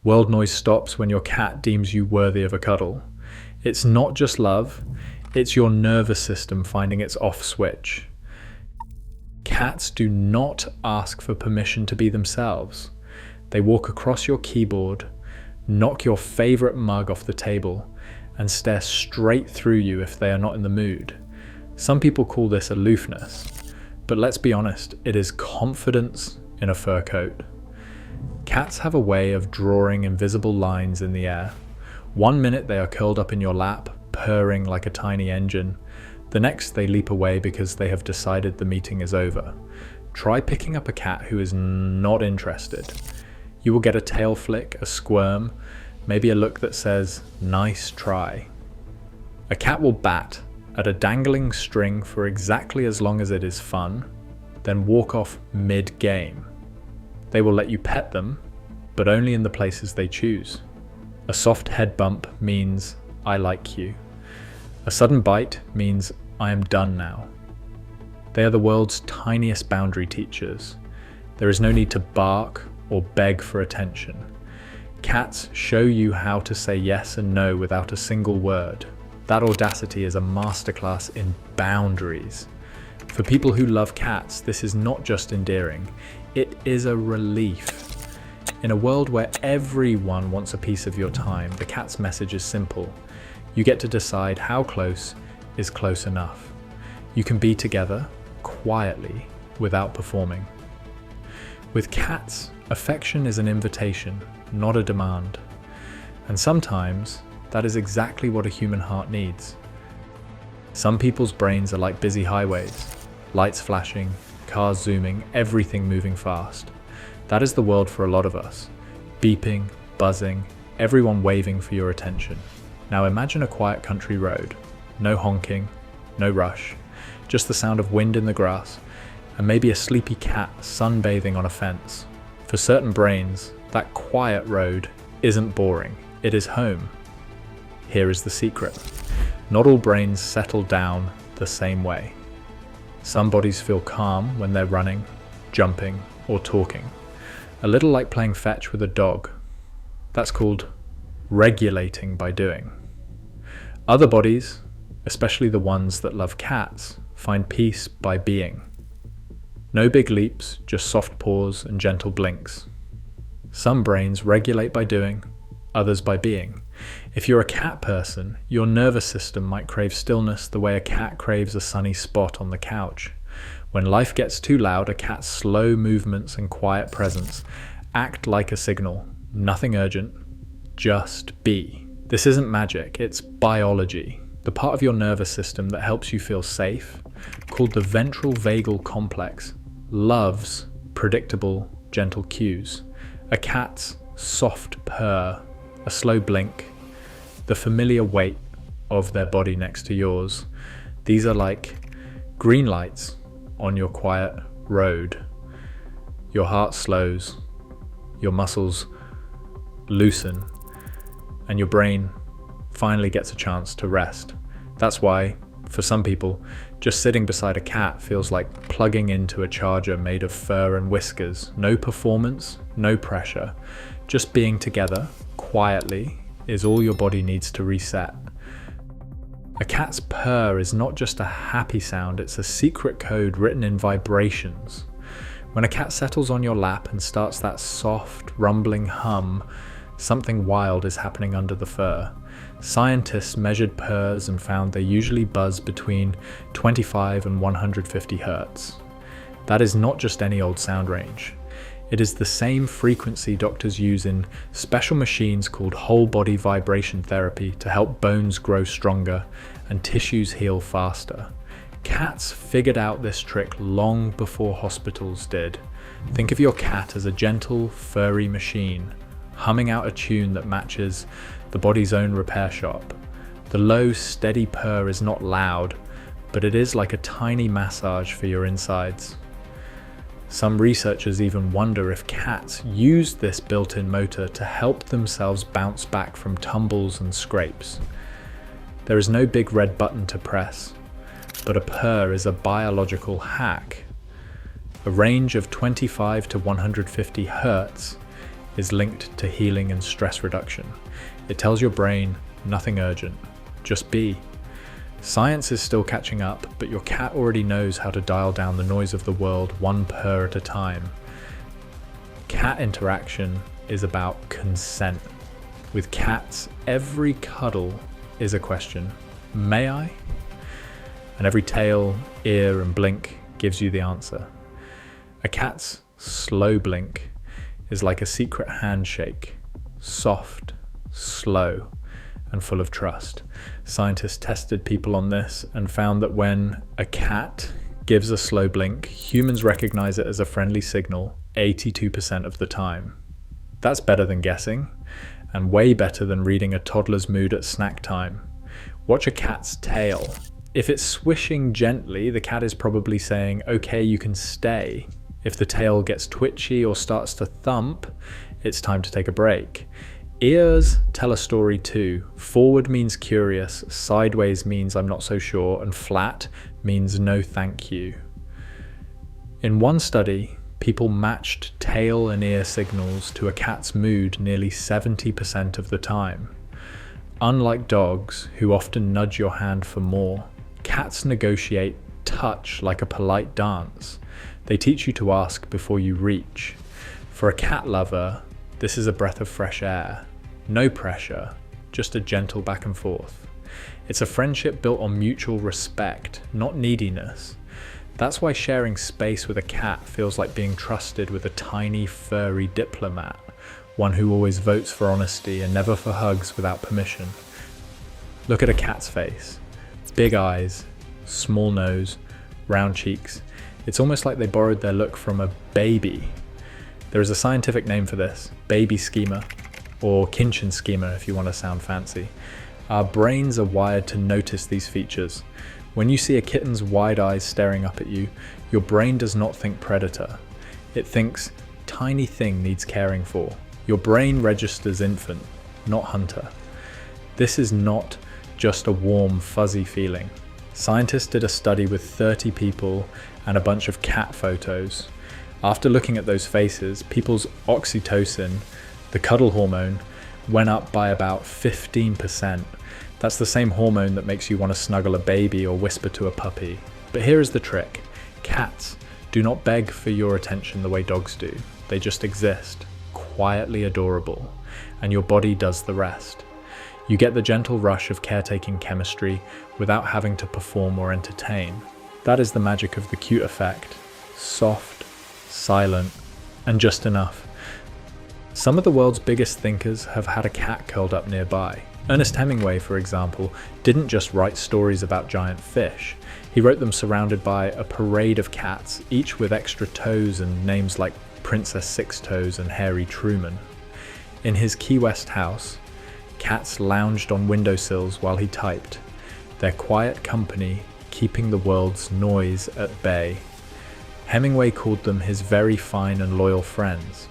World noise stops when your cat deems you worthy of a cuddle. It's not just love, it's your nervous system finding its off switch. Cats do not ask for permission to be themselves. They walk across your keyboard, knock your favorite mug off the table, and stare straight through you if they are not in the mood. Some people call this aloofness, but let's be honest, it is confidence in a fur coat. Cats have a way of drawing invisible lines in the air. One minute they are curled up in your lap, purring like a tiny engine. The next they leap away because they have decided the meeting is over. Try picking up a cat who is not interested. You will get a tail flick, a squirm, maybe a look that says, "Nice try." A cat will bat at a dangling string for exactly as long as it is fun, then walk off mid-game. They will let you pet them, but only in the places they choose. A soft head bump means, "I like you." A sudden bite means, "I am done now." They are the world's tiniest boundary teachers. There is no need to bark or beg for attention. Cats show you how to say yes and no without a single word. That audacity is a masterclass in boundaries. For people who love cats, this is not just endearing, it is a relief. In a world where everyone wants a piece of your time, the cat's message is simple. You get to decide how close is close enough. You can be together quietly without performing. With cats, affection is an invitation, not a demand. And sometimes, that is exactly what a human heart needs. Some people's brains are like busy highways, lights flashing, cars zooming, everything moving fast. That is the world for a lot of us. Beeping, buzzing, everyone waving for your attention. Now imagine a quiet country road. No honking, no rush, just the sound of wind in the grass, and maybe a sleepy cat sunbathing on a fence. For certain brains, that quiet road isn't boring, it is home. Here is the secret. Not all brains settle down the same way. Some bodies feel calm when they're running, jumping, or talking. A little like playing fetch with a dog. That's called regulating by doing. Other bodies, especially the ones that love cats, find peace by being. No big leaps, just soft paws and gentle blinks. Some brains regulate by doing, others by being. If you're a cat person, your nervous system might crave stillness the way a cat craves a sunny spot on the couch. When life gets too loud, a cat's slow movements and quiet presence act like a signal. Nothing urgent, just be. This isn't magic, it's biology. The part of your nervous system that helps you feel safe, called the ventral vagal complex, loves predictable, gentle cues. A cat's soft purr, a slow blink, the familiar weight of their body next to yours. These are like green lights on your quiet road. Your heart slows, your muscles loosen, and your brain finally gets a chance to rest. That's why, for some people, just sitting beside a cat feels like plugging into a charger made of fur and whiskers. No performance, no pressure. Just being together, quietly, is all your body needs to reset. A cat's purr is not just a happy sound, it's a secret code written in vibrations. When a cat settles on your lap and starts that soft, rumbling hum, something wild is happening under the fur. Scientists measured purrs and found they usually buzz between 25 and 150 hertz. That is not just any old sound range. It is the same frequency doctors use in special machines called whole body vibration therapy to help bones grow stronger and tissues heal faster. Cats figured out this trick long before hospitals did. Think of your cat as a gentle, furry machine, humming out a tune that matches the body's own repair shop. The low, steady purr is not loud, but it is like a tiny massage for your insides. Some researchers even wonder if cats use this built-in motor to help themselves bounce back from tumbles and scrapes. There is no big red button to press, but a purr is a biological hack. A range of 25 to 150 hertz is linked to healing and stress reduction. It tells your brain, nothing urgent, just be. Science is still catching up, but your cat already knows how to dial down the noise of the world one purr at a time. Cat interaction is about consent. With cats, every cuddle is a question. May I? And every tail, ear, and blink gives you the answer. A cat's slow blink is like a secret handshake, soft, slow, and full of trust. Scientists tested people on this and found that when a cat gives a slow blink, humans recognize it as a friendly signal 82% of the time. That's better than guessing, and way better than reading a toddler's mood at snack time. Watch a cat's tail. If it's swishing gently, the cat is probably saying, okay, you can stay. If the tail gets twitchy or starts to thump, it's time to take a break. Ears tell a story too. Forward means curious, sideways means I'm not so sure, and flat means no thank you. In one study, people matched tail and ear signals to a cat's mood nearly 70% of the time. Unlike dogs, who often nudge your hand for more, cats negotiate touch like a polite dance. They teach you to ask before you reach. For a cat lover, this is a breath of fresh air. No pressure, just a gentle back and forth. It's a friendship built on mutual respect, not neediness. That's why sharing space with a cat feels like being trusted with a tiny, furry diplomat, one who always votes for honesty and never for hugs without permission. Look at a cat's face. Big eyes, small nose, round cheeks. It's almost like they borrowed their look from a baby. There is a scientific name for this, baby schema, or Kinchin schema if you want to sound fancy. Our brains are wired to notice these features. When you see a kitten's wide eyes staring up at you, your brain does not think predator. It thinks, tiny thing needs caring for. Your brain registers infant, not hunter. This is not just a warm, fuzzy feeling. Scientists did a study with 30 people and a bunch of cat photos. After looking at those faces, people's oxytocin, the cuddle hormone, went up by about 15%. That's the same hormone that makes you want to snuggle a baby or whisper to a puppy. But here is the trick. Cats do not beg for your attention the way dogs do. They just exist, quietly adorable, and your body does the rest. You get the gentle rush of caretaking chemistry without having to perform or entertain. That is the magic of the cute effect. Soft, silent, and just enough. Some of the world's biggest thinkers have had a cat curled up nearby. Ernest Hemingway, for example, didn't just write stories about giant fish. He wrote them surrounded by a parade of cats, each with extra toes and names like Princess Six Toes and Hairy Truman. In his Key West house, cats lounged on windowsills while he typed, their quiet company keeping the world's noise at bay. Hemingway called them his very fine and loyal friends.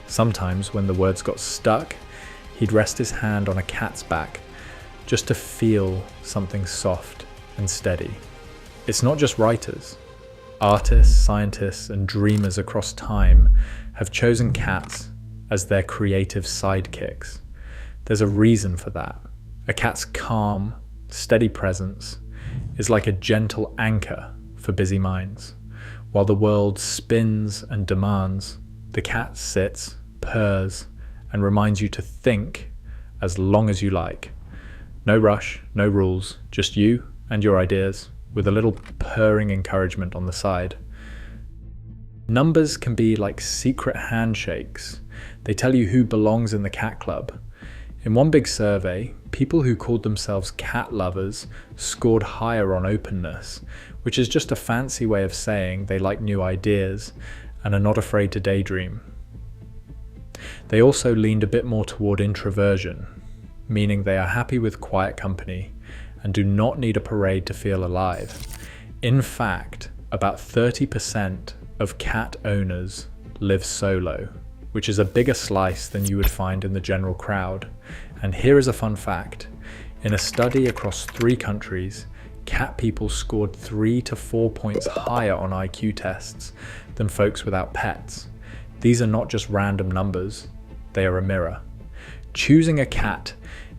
Sometimes, when the words got stuck, he'd rest his hand on a cat's back, just to feel something soft and steady. It's not just writers. Artists, scientists, and dreamers across time have chosen cats as their creative sidekicks. There's a reason for that. A cat's calm, steady presence is like a gentle anchor for busy minds. While the world spins and demands, the cat sits, purrs, and reminds you to think as long as you like. No rush, no rules, just you and your ideas, with a little purring encouragement on the side. Numbers can be like secret handshakes. They tell you who belongs in the cat club. In one big survey, people who called themselves cat lovers scored higher on openness, which is just a fancy way of saying they like new ideas and are not afraid to daydream. They also leaned a bit more toward introversion, meaning they are happy with quiet company and do not need a parade to feel alive. In fact, about 30% of cat owners live solo, which is a bigger slice than you would find in the general crowd. And here is a fun fact. In a study across 3 countries, cat people scored 3 to 4 points higher on IQ tests than folks without pets. These are not just random numbers. they are a mirror. Choosing a cat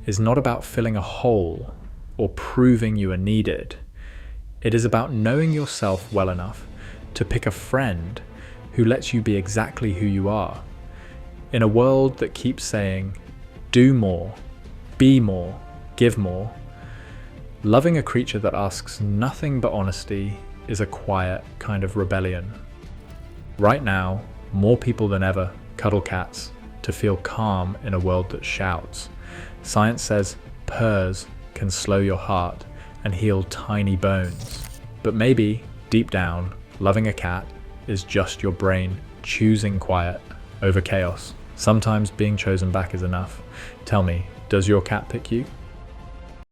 is not about filling a hole or proving you are needed. It is about knowing yourself well enough to pick a friend who lets you be exactly who you are. In a world that keeps saying, do more, be more, give more, loving a creature that asks nothing but honesty is a quiet kind of rebellion. Right now, more people than ever cuddle cats to feel calm in a world that shouts. Science says purrs can slow your heart and heal tiny bones. But maybe, deep down, loving a cat is just your brain choosing quiet over chaos. Sometimes being chosen back is enough. Tell me, does your cat pick you?